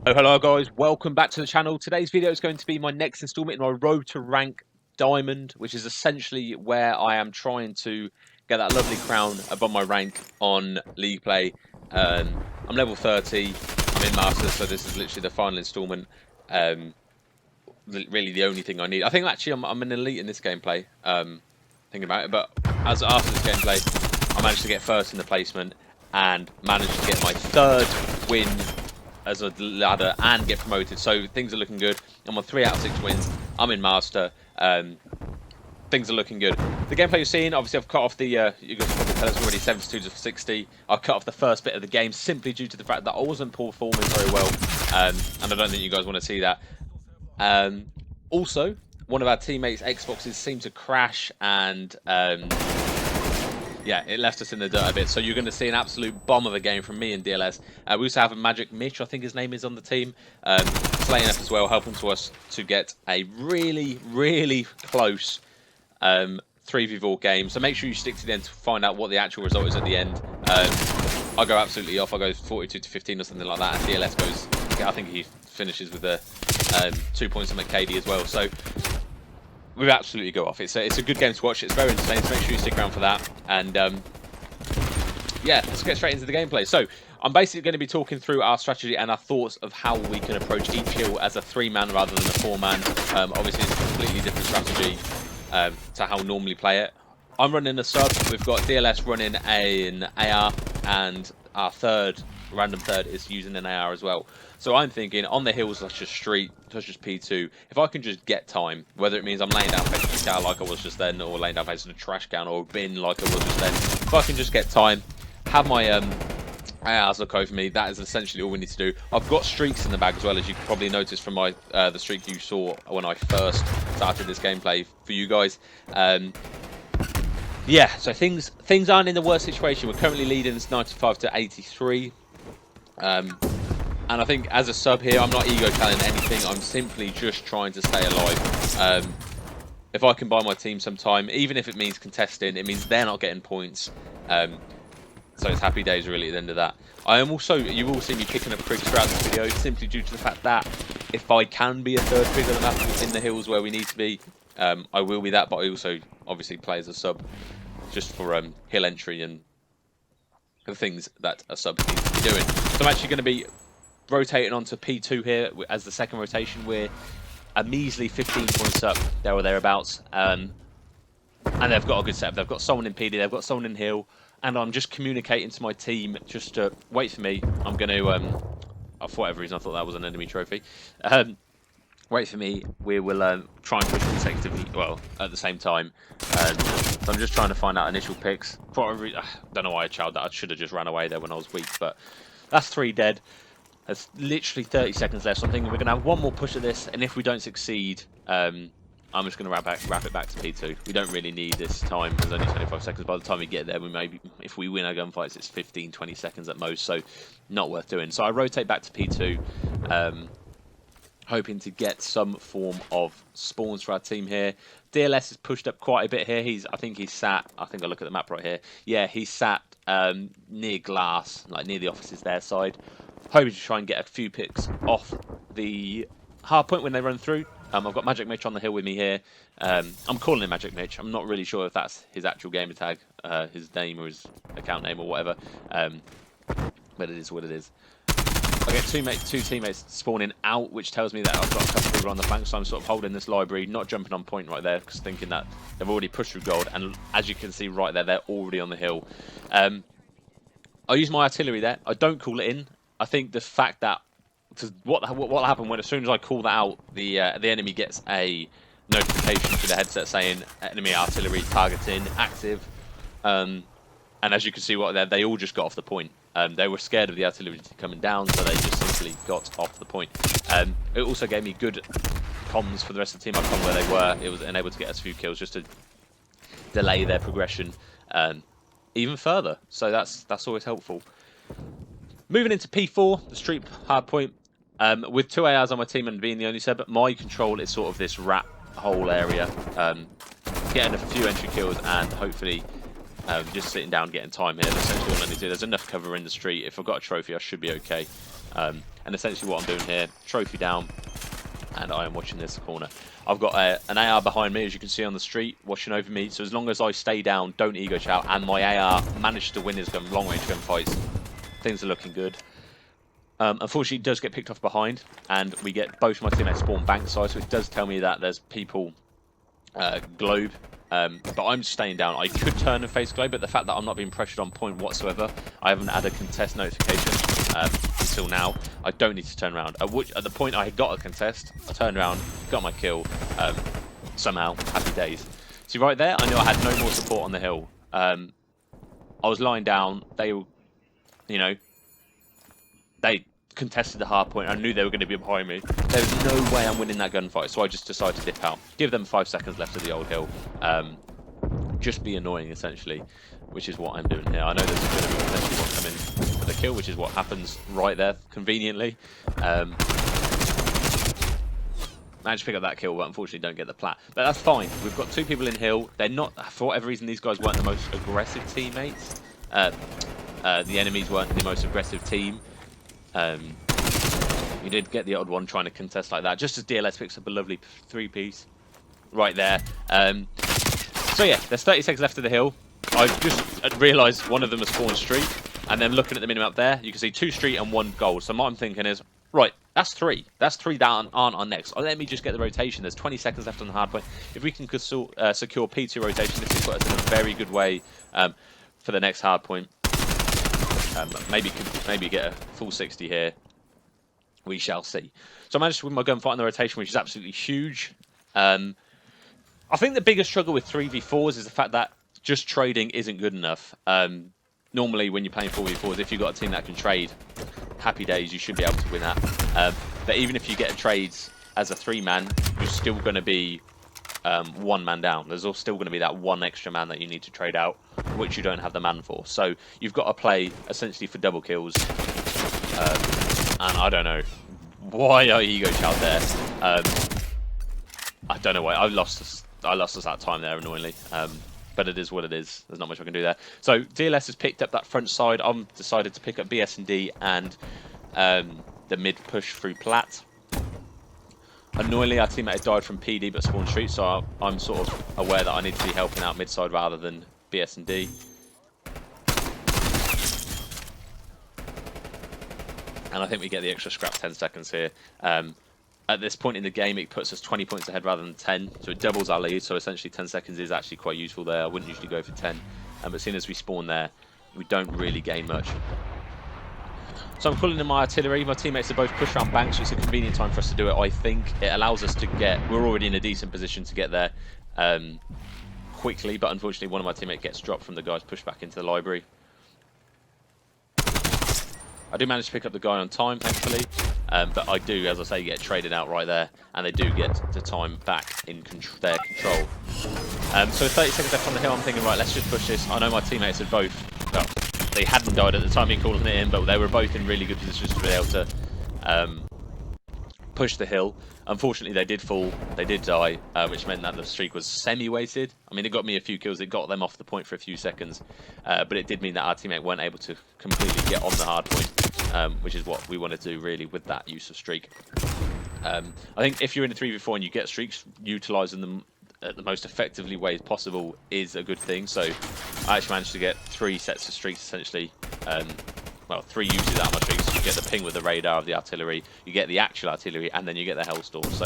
Oh, hello guys, welcome back to the channel. Today's video is going to be my next installment in my road to rank diamond, which is essentially where I am trying to get that lovely crown above my rank on league play. I'm level 30, I'm in masters, so this is literally the final installment. Really the only thing I need. I think actually I'm an elite in this gameplay, thinking about it, but as after this gameplay, I managed to get first in the placement and managed to get my third win as a ladder and get promoted, so things are looking good. I'm on 3 out of 6 wins. I'm in master. Things are looking good. The gameplay you're seeing, obviously I've cut off the you can probably tell it's already 72 to 60. I've cut off the first bit of the game simply due to the fact that I wasn't performing very well, and I don't think you guys want to see that. Also, one of our teammates' Xboxes seemed to crash, and yeah, it left us in the dirt a bit. So you're going to see an absolute bomb of a game from me and DLS. We also have a Magic Mitch, I think his name is, on the team, slaying us as well, helping to us to get a really close 3v4 game. So make sure you stick to the end to find out what the actual result is at the end. I go absolutely off. I go 42 to 15 or something like that, and DLS goes, I think he finishes with a 2 points on KD as well. So we absolutely go off. It's a good game to watch. It's very entertaining, so make sure you stick around for that. And yeah, let's get straight into the gameplay. So I'm basically going to be talking through our strategy and our thoughts of how we can approach each hill as a 3-man rather than a 4-man. Obviously, it's a completely different strategy to how I normally play it. I'm running a sub. We've got DLS running an AR, and our random third is using an AR as well. So I'm thinking on the hills such as Street, such as P2, if I can just get time, whether it means I'm laying down facing a scout like I was just then, or laying down facing a trash can or a bin like I was just then, if I can just get time, have my ARs look over me, that is essentially all we need to do. I've got streaks in the bag as well, as you probably noticed from my the streak you saw when I first started this gameplay for you guys. Yeah, so things aren't in the worst situation. We're currently leading 95 to 83. And I think as a sub here, I'm not ego-telling anything. I'm simply just trying to stay alive. If I can buy my team some time, even if it means contesting, it means they're not getting points. So it's happy days really at the end of that. I am also, you will see me picking up Krigs throughout this video, simply due to the fact that if I can be a third figure on the map in the hills where we need to be, I will be that. But I also obviously play as a sub just for hill entry and the things that a sub needs to be doing. So I'm actually going to be rotating onto P2 here as the second rotation. We're a measly 15 points up, there or thereabouts, and they've got a good setup. They've got someone in PD, they've got someone in hill, and I'm just communicating to my team just to wait for me. I'm going to, for whatever reason, I thought that was an enemy trophy. Wait for me. We will try and push consecutively, well, at the same time. So I'm just trying to find out initial picks. Don't know why I chowed that. I should have just ran away there when I was weak, but that's 3 dead. There's literally 30 seconds left, so I'm thinking we're going to have one more push at this, and if we don't succeed, I'm just going to wrap it back to P2. We don't really need this time. There's only 25 seconds. By the time we get there, we maybe, if we win our gunfights, it's 15, 20 seconds at most, so not worth doing. So I rotate back to P2, hoping to get some form of spawns for our team here. DLS has pushed up quite a bit here. I think I look at the map right here. Yeah, he's sat near glass, like near the offices their side. Hoping to try and get a few picks off the hard point when they run through. I've got Magic Mitch on the hill with me here. I'm calling him Magic Mitch. I'm not really sure if that's his actual gamer tag, his name or his account name or whatever. But it is what it is. I get two teammates spawning out, which tells me that I've got a couple of people on the flank, so I'm sort of holding this library, not jumping on point right there, because thinking that they've already pushed through gold, and as you can see right there, they're already on the hill. I use my artillery there. I don't call it in. I think the fact that what happened when as soon as I call that out, the enemy gets a notification to the headset saying enemy artillery targeting active, and as you can see right there, they all just got off the point. They were scared of the artillery coming down, so they just simply got off the point. It also gave me good comms for the rest of the team. I come where they were. It was enabled to get us a few kills just to delay their progression even further. So that's always helpful. Moving into P4, the street hard point. With 2 ARs on my team and being the only sub, my control is sort of this rat hole area. Getting a few entry kills and hopefully just sitting down, getting time here. That's essentially all I need to do. There's enough cover in the street. If I've got a trophy, I should be okay. And essentially what I'm doing here, trophy down, and I am watching this corner. I've got an AR behind me, as you can see on the street, watching over me. So as long as I stay down, don't ego chow, and my AR managed to win his long-range gunfights, things are looking good. Unfortunately, it does get picked off behind, and we get both my teammates spawn bank side, so it does tell me that there's people globe. But I'm staying down. I could turn and face globe, but the fact that I'm not being pressured on point whatsoever, I haven't had a contest notification until now. I don't need to turn around. At the point I got a contest, I turned around, got my kill, somehow, happy days. See, right there, I knew I had no more support on the hill. I was lying down, they contested the hard point. I knew they were going to be behind me. There's no way I'm winning that gunfight, so I just decided to dip out. Give them 5 seconds left of the old hill. Just be annoying, essentially, which is what I'm doing here. I know there's going to be potentially one coming for the kill, which is what happens right there, conveniently. Managed to pick up that kill, but unfortunately don't get the plat. But that's fine. We've got 2 people in hill. They're not, for whatever reason, these guys weren't the most aggressive teammates. The enemies weren't the most aggressive team. You did get the odd one trying to contest like that, just as DLS picks up a lovely 3-piece right there. So yeah, there's 30 seconds left of the hill. I've just realised one of them has spawned street, and then looking at the minimap there, you can see 2 street and 1 gold. So what I'm thinking is, right, that's 3. That's 3 that aren't on next. Let me just get the rotation. There's 20 seconds left on the hard point. If we can secure P2 rotation, this will put us in a very good way for the next hard point. Maybe get a full 60 here. We shall see. So I managed to win my gunfight in the rotation, which is absolutely huge. I think the biggest struggle with 3v4s is the fact that just trading isn't good enough. Normally, when you're playing 4v4s, if you've got a team that can trade, happy days, you should be able to win that. But even if you get trades as a 3-man, you're still going to be 1 man down. There's still going to be that 1 extra man that you need to trade out, which you don't have the man for. So you've got to play essentially for double kills. And I don't know why I ego chowed there. I don't know why. I lost us that time there, annoyingly. But it is what it is. There's not much I can do there. So DLS has picked up that front side. I'm decided to pick up BS&D and the mid push through plat. Annoyingly, our teammate had died from PD but spawned street, so I'm sort of aware that I need to be helping out mid side rather than BS&D. And I think we get the extra scrap 10 seconds here. At this point in the game, it puts us 20 points ahead rather than 10, so it doubles our lead. So essentially 10 seconds is actually quite useful there. I wouldn't usually go for 10. But as soon as we spawn there, we don't really gain much. So I'm calling in my artillery. My teammates are both pushed around banks, so it's a convenient time for us to do it, I think. It allows us to we're already in a decent position to get there quickly, but unfortunately one of my teammates gets dropped from the guys pushed back into the library. I do manage to pick up the guy on time, thankfully, but I do, as I say, get traded out right there, and they do get the time back in their control. So 30 seconds left on the hill, I'm thinking, right, let's just push this. I know my teammates had both, well, they hadn't died at the time in calling it in, but they were both in really good positions to be able to push the hill. Unfortunately, they did fall, they did die, which meant that the streak was semi-weighted. I mean, it got me a few kills, it got them off the point for a few seconds, but it did mean that our teammate weren't able to completely get on the hard point, which is what we want to do really with that use of streak. I think if you're in a 3v4 and you get streaks, utilising them at the most effectively ways possible is a good thing. So I actually managed to get 3 sets of streaks essentially. Well, 3 uses out of my streaks. You get the ping with the radar of the artillery, you get the actual artillery, and then you get the hellstorm. So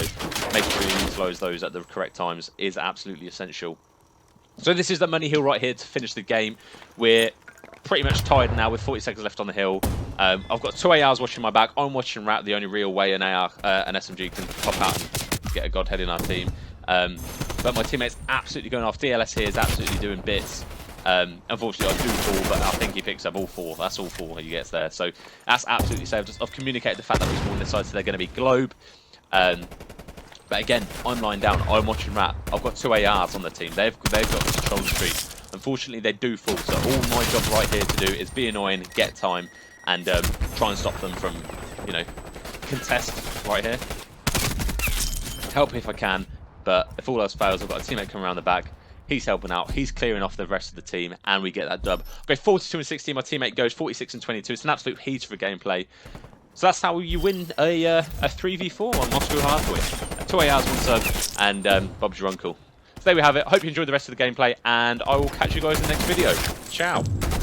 making sure you utilise those at the correct times is absolutely essential. So this is the money hill right here to finish the game. We're pretty much tied now with 40 seconds left on the hill. I've got 2 ARs watching my back. I'm watching Rat, the only real way an SMG can pop out and get a godhead in our team. But my teammate's absolutely going off. DLS here is absolutely doing bits. Unfortunately, I do fall, but I think he picks up all 4. That's all 4 he gets there. So that's absolutely safe. I've communicated the fact that we spawn this side, so they're going to be globe. But again, I'm lying down. I'm watching Rat. I've got 2 ARs on the team. They've got control of the street. Unfortunately, they do fall. So all my job right here to do is be annoying, get time, and try and stop them from, you know, contest right here. Help if I can. But if all else fails, I've got a teammate coming around the back. He's helping out. He's clearing off the rest of the team, and we get that dub. Go 42 and 16. My teammate goes 46 and 22. It's an absolute heater for gameplay. So that's how you win a 3v4 on Moscow Hardware. 2 hours, 1 sub, and Bob's your uncle. So there we have it. Hope you enjoyed the rest of the gameplay, and I will catch you guys in the next video. Ciao.